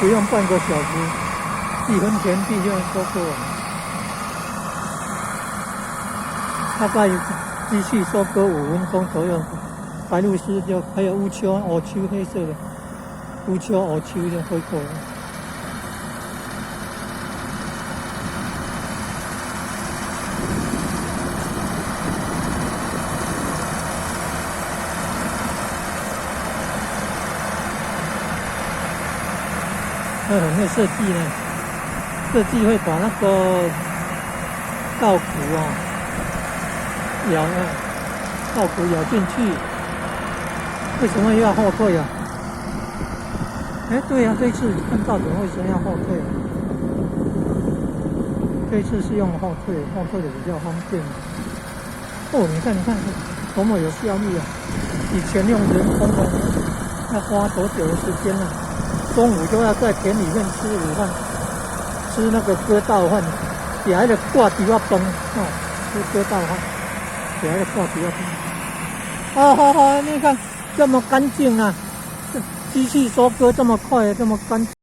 不用半个小时，1分田地就收割完，大概机器收割5分钟左右。白鹭鸶就还有乌秋、藕秋，黑色的乌秋、藕秋就会过了。很会设计呢，设计会把那个稻谷咬稻谷咬进去。为什么要后退啊？对啊，这次看到怎么为什么要后退啊？这次是用后退的比较方便。你看，多么有效率啊！以前用人工的，要花多久的时间呢？中午就要在田里面吃午饭，吃那个割稻饭，也还得挂地瓜崩吃割稻饭，也还得挂地瓜崩。好，你看这么干净啊！机器收割这么快，这么干净。